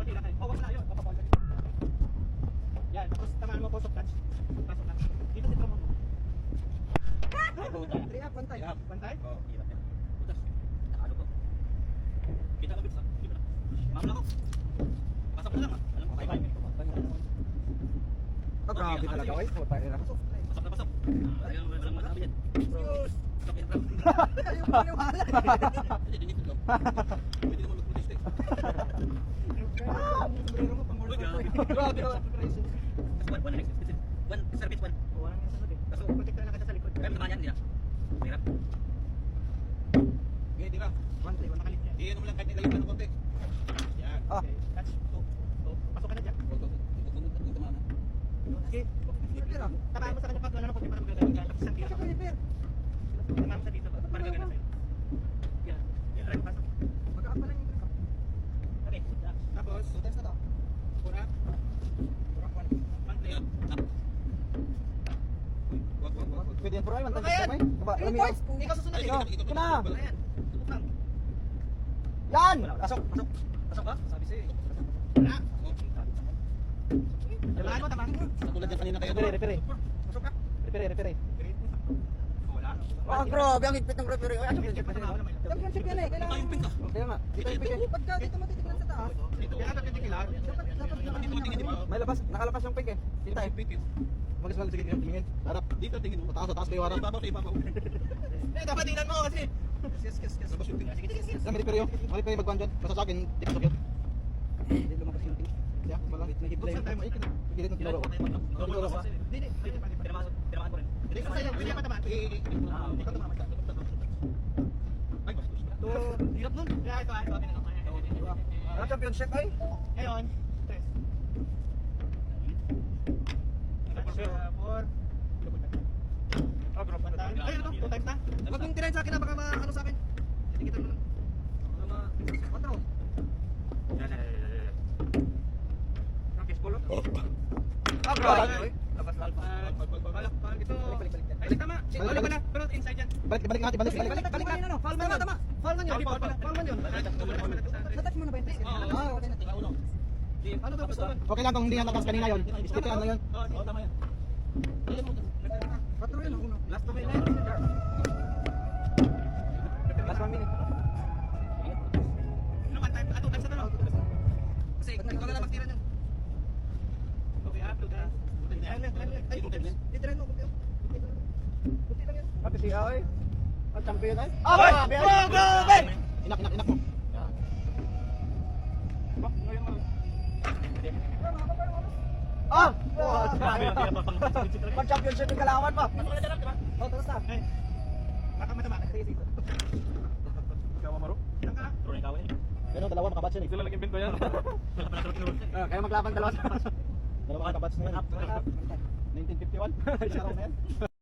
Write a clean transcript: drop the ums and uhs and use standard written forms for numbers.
konti lang kayo. Wag na yun. Papapawal ka rin. Yan, tapos tamaan mo post of touch. Pasok na. Dito si Tromo. Ay, puta. 3 up, pantay. Pantay? Oo, hirap yan. Putas. Nakalo ko. Kita ka bits, ha? Di ba na? Mamla ko. Pasok na lang, ha? Alam ko, kay Oh, grabe talaga, oy. Puta, ina. Pasok na, pasok. Walang masabi yan. Pasok yan, bro. Ayaw maniwala. Hindi, dinito lang. Pwede naman mag-protest eh. Uy, grabe. Grabe naman. Kasi one next. One service, one. Walang yung sunod eh. Kaso, Protect na lang kita sa likod. kaya naman yan, hindi na. Mahirap. Okay, di ba? One play, one makalit yan. Iyan mo lang kahit nilayo ka ng konti. Yan. Ah. Okay, touch. Pasok ka na dyan. Sige. Tamaan mo sa kanya pag ano na konti para magagaling ka. Tapos isang tira. Tamaan mo sa dito. Para gagana sa'yo. Yan. Yan, right, pasok. Okay, tapos, pura. One play. Pwede yan, bro. Ay, Okay, yan. may. Kaba, 3 lami points. Ikaw susunod eh. Ito na. Ayan. Subok lang. Yan! Pasok, pasok. Pasok ba? Sabi sa'yo. Wala. Tamaan mo, tamaan mo. Katulad yan kanina kayo. Referee. Pasok ka. Referee. Wala. Ah, grabe, ang higpit ng referee. Ay, Championship yan eh. Kailangan. Tayong pink ka. Kaya nga, dito yung pink. Pagka dito matitignan sa taas, Kaya dapat hindi kilala. dapat Dito tingin, di ba? May labas, nakalabas yung pink eh. Dito tayo. Pink yun. Magas sige, tingin. Harap. Dito tingin mo. Taas, taas kayo harap. Ibabaw sa ibabaw. Dapat tingnan mo kasi. Labas yung pink. Yan, may referee yun. May referee magkuhan dyan. Basta sa akin, di pasok yun. Hindi lumabas yung pink. Kaya, malang nahibla yun. Pigilit ng tinuro. Hindi. Tinamaan ko rin. Hindi ko sa'yo. Hindi ka pa tamaan. Hindi ka tamaan. Ay, bastos. Hirap nun. Kaya ito. Ano championship ay? Ngayon, tres. Four. Ayun ito, 2 times na. Huwag mong tirahin sa akin na baka ano sa akin. Titikitan mo lang. Patro. Practice polo. Ah, grabe. Labas lang. Balak ito. Ay, tama. Balik ka na. Pero inside yan. Balik nga, balik. balik ka. Foul man yun. Foul man yun. Foul man yun. Natouch mo na ba yun? Ah, okay na. Ano ba gusto mo? Okay lang kung hindi yan labas kanina yun. Skip yan na yun. Oo, tama yan. Patro yun, uno. Last 2 minutes. Last 1 minute. Ano man time? 2 times na lang. Kasi ikaw na lang magtira niyan. Okay, up to the. Ay, Titirahin mo, kunti. Kunti lang yan. Pati si Aoy. Ang champion ay. Ah, grabe! Inak mo. Ah! Mag-championship yung kalawan pa. Oh, tapos na. Baka matama ka. Sige. Ikaw, Amaro? Ilang ka? Pero ikaw eh. Pero dalawa makabats yan eh. Sila lang invento yan. Kaya maglaban dalawa. Dalawa makabats na yan. 1951. Isa raw na yan.